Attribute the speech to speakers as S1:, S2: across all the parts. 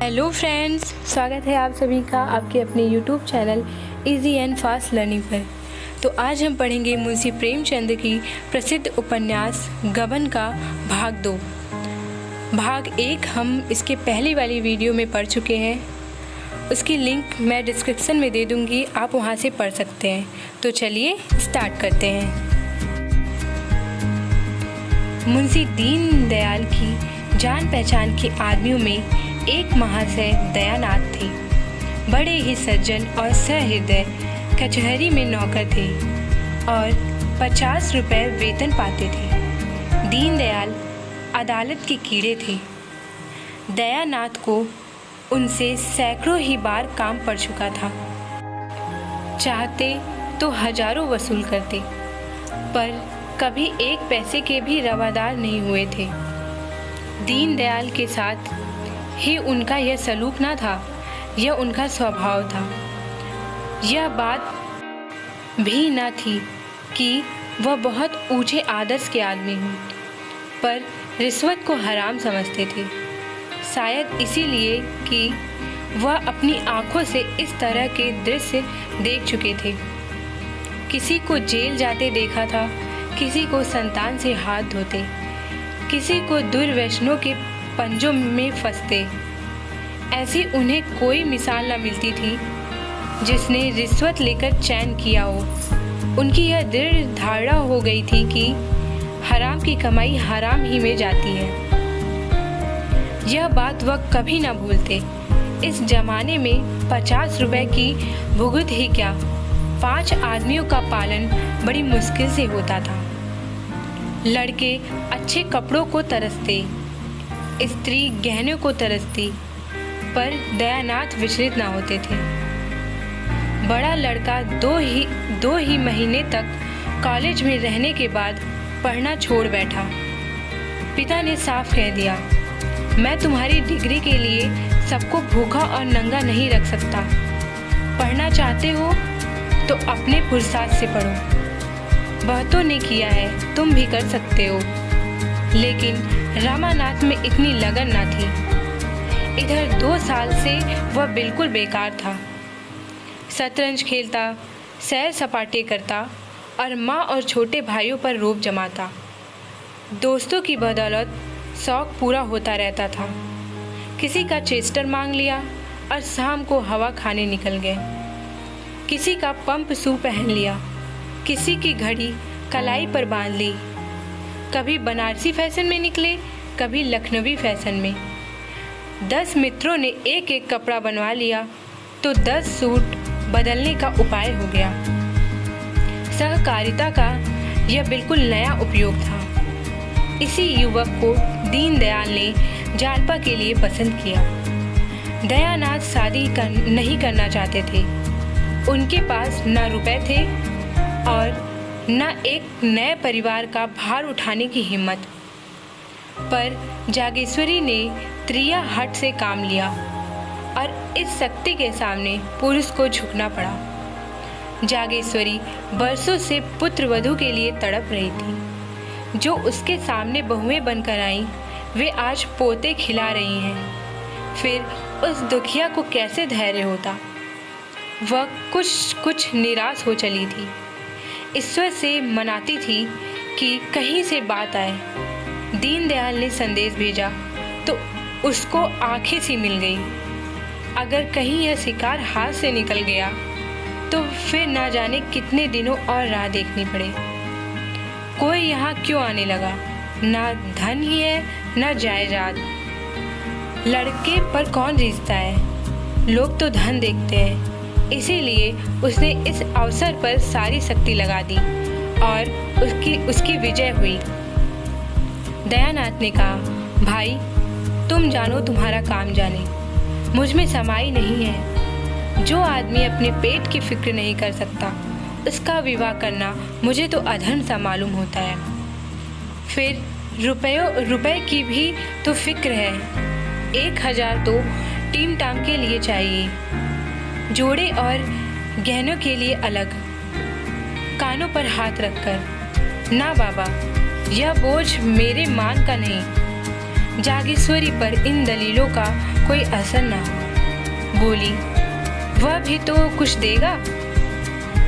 S1: Hello friends, स्वागत है आप सभी का आपके अपने YouTube channel easy and fast learning पर। तो आज हम पढ़ेंगे मुंशी प्रेमचंद की प्रसिद्ध उपन्यास गबन का भाग 2। भाग 1 हम इसके पहले वाली वीडियो में पढ़ चुके हैं। उसकी लिंक मैं डिस्क्रिप्शन में दे दूँगी, आप वहाँ से पढ़ सकते हैं। तो चलिए स्टार्ट करते हैं। मुंशी दीनदयाल की जान पहचान के आदमियों में एक महाशय दयानाथ थे। बड़े ही सज्जन और सहृदय कचहरी में नौकर थे और 50 रुपये वेतन पाते थे। दीनदयाल अदालत के कीड़े थे। दयानाथ को उनसे सैकड़ों ही बार काम पड़ चुका था। चाहते तो हजारों वसूल करते, पर कभी एक पैसे के भी रवादार नहीं हुए थे। दीनदयाल के साथ ही उनका यह सलूक न था, यह उनका स्वभाव था। यह बात भी न थी कि वह बहुत ऊंचे आदर्श के आदमी हों, पर रिश्वत को हराम समझते थे। शायद इसीलिए कि वह अपनी आंखों से इस तरह के दृश्य देख चुके थे। किसी को जेल जाते देखा था, किसी को संतान से हाथ धोते, किसी को दुर्व्यसनों के पंजों में फंसते। ऐसी उन्हें कोई मिसाल न मिलती थी जिसने रिश्वत लेकर चैन किया हो। उनकी यह दृढ़ धारणा हो गई थी कि हराम की कमाई हराम ही में जाती है। यह बात वह कभी न भूलते। इस जमाने में 50 रुपए की भुगत ही क्या, 5 आदमियों का पालन बड़ी मुश्किल से होता था। लड़के अच्छे कपड़ों को तरसते, स्त्री गहनों को तरसती, पर दयानाथ विचलित ना होते थे। बड़ा लड़का दो ही महीने तक कॉलेज में रहने के बाद पढ़ना छोड़ बैठा। पिता ने साफ कह दिया, मैं तुम्हारी डिग्री के लिए सबको भूखा और नंगा नहीं रख सकता। पढ़ना चाहते हो तो अपने पुरुषार्थ से पढ़ो। बहुतों ने किया है, तुम भी कर सकते हो। लेकिन रामानाथ में इतनी लगन न थी। इधर 2 साल से वह बिल्कुल बेकार था। शतरंज खेलता, सैर सपाटे करता और माँ और छोटे भाइयों पर रोब जमाता। दोस्तों की बदौलत शौक पूरा होता रहता था। किसी का चेस्टर मांग लिया और शाम को हवा खाने निकल गए। किसी का पंप शू पहन लिया, किसी की घड़ी कलाई पर बांध ली। कभी बनारसी फैशन में निकले, कभी लखनवी फैशन में। 10 मित्रों ने एक एक कपड़ा बनवा लिया तो 10 सूट बदलने का उपाय हो गया। सहकारिता का यह बिल्कुल नया उपयोग था। इसी युवक को दीनदयाल ने जालपा के लिए पसंद किया। दयानाथ शादी नहीं करना चाहते थे। उनके पास न रुपए थे और न एक नए परिवार का भार उठाने की हिम्मत। पर जागेश्वरी ने त्रिया हट से काम लिया और इस शक्ति के सामने पुरुष को झुकना पड़ा। जागेश्वरी बरसों से पुत्र वधू के लिए तड़प रही थी। जो उसके सामने बहुएं बनकर आईं, वे आज पोते खिला रही हैं। फिर उस दुखिया को कैसे धैर्य होता। वह कुछ निराश हो चली थी। ईश्वर से मनाती थी कि कहीं से बात आए। दीनदयाल ने संदेश भेजा तो उसको आंखें सी मिल गई। अगर कहीं यह शिकार हाथ से निकल गया तो फिर ना जाने कितने दिनों और राह देखनी पड़े। कोई यहाँ क्यों आने लगा? ना धन ही है ना जायदाद। लड़के पर कौन रिश्ता है? लोग तो धन देखते हैं। इसीलिए उसने इस अवसर पर सारी शक्ति लगा दी और उसकी विजय हुई। दयानाथ ने कहा, भाई तुम जानो तुम्हारा काम जाने, मुझ में समाई नहीं है। जो आदमी अपने पेट की फिक्र नहीं कर सकता, उसका विवाह करना मुझे तो अधर्म सा मालूम होता है। फिर रुपए की भी तो फिक्र है। 1000 तो टीम टाम के लिए चाहिए, जोड़े और गहनों के लिए अलग। कानों पर हाथ रखकर, ना बाबा, यह बोझ मेरे मान का नहीं। जागेश्वरी पर इन दलीलों का कोई असर ना हुआ। बोली, वह भी तो कुछ देगा,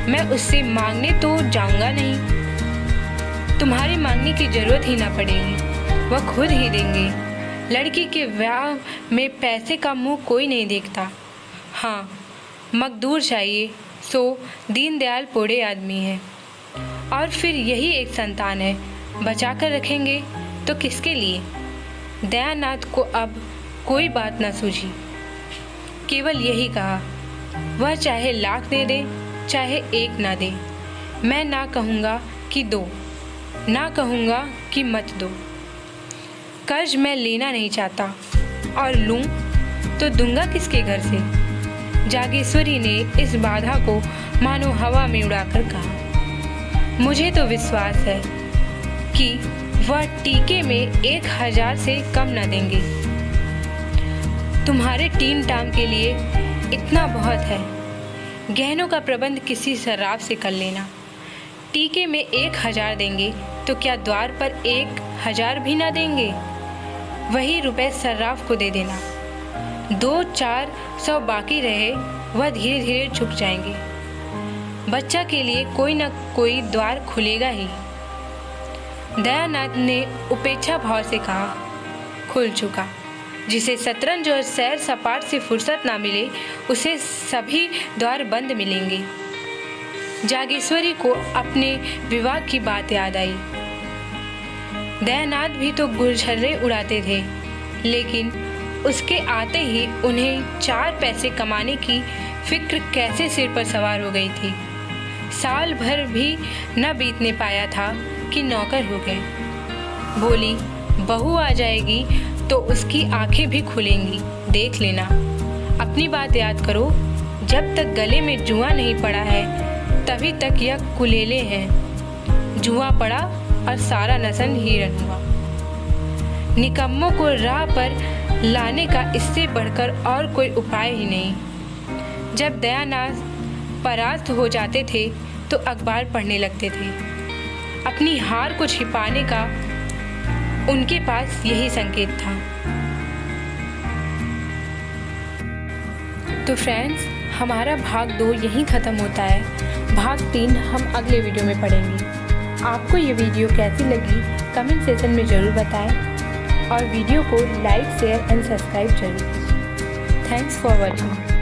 S1: मैं उससे मांगने तो जाऊंगा नहीं। तुम्हारी मांगने की जरूरत ही ना पड़ेगी, वह खुद ही देंगे। लड़की के ब्याह में पैसे का मुंह कोई नहीं देखता। हाँ, मकदूर चाहिए सो दीनदयाल पोड़े आदमी है। और फिर यही एक संतान है, बचा कर रखेंगे तो किसके लिए। दयानाथ को अब कोई बात ना सूझी, केवल यही कहा, वह चाहे लाख दे दे चाहे एक ना दे, मैं ना कहूँगा कि दो, ना कहूँगा कि मत दो। कर्ज मैं लेना नहीं चाहता, और लूँ तो दूंगा किसके घर से। जागेश्वरी ने इस बाधा को मानो हवा में उड़ाकर कहा, मुझे तो विश्वास है कि वह टीके में 1000 से कम न देंगे। तुम्हारे टीम टाम के लिए इतना बहुत है। गहनों का प्रबंध किसी सर्राफ से कर लेना। टीके में 1000 देंगे तो क्या द्वार पर 1000 भी ना देंगे। वही रुपए सर्राफ को दे देना। 200-400 बाकी रहे, वह धीरे धीरे झुक जाएंगे। बच्चा के लिए कोई न कोई द्वार खुलेगा ही। दयानाथ ने उपेक्षा भाव से कहा, खुल चुका। जिसे शतरंज और सैर सपाट से फुर्सत ना मिले, उसे सभी द्वार बंद मिलेंगे। जागेश्वरी को अपने विवाह की बात याद आई। दयानाथ भी तो गुलछर्रे उड़ाते थे, लेकिन उसके आते ही उन्हें 4 पैसे कमाने की फिक्र कैसे सिर पर सवार हो गई थी। साल भर भी न बीतने पाया था कि नौकर हो गए। बोली, बहू आ जाएगी तो उसकी आंखें भी खुलेंगी, देख लेना। अपनी बात याद करो, जब तक गले में जुआ नहीं पड़ा है तभी तक यह कुलेले हैं। जुआ पड़ा और सारा नसन हीरन हुआ। निकम्मों को राह पर लाने का इससे बढ़कर और कोई उपाय ही नहीं। जब दयानाथ परास्त हो जाते थे तो अखबार पढ़ने लगते थे। अपनी हार को छिपाने का उनके पास यही संकेत था। तो फ्रेंड्स, हमारा भाग 2 यहीं ख़त्म होता है। भाग 3 हम अगले वीडियो में पढ़ेंगे। आपको ये वीडियो कैसी लगी कमेंट सेक्शन में ज़रूर बताएं और वीडियो को लाइक, शेयर एंड सब्सक्राइब जरूर। Thanks for watching.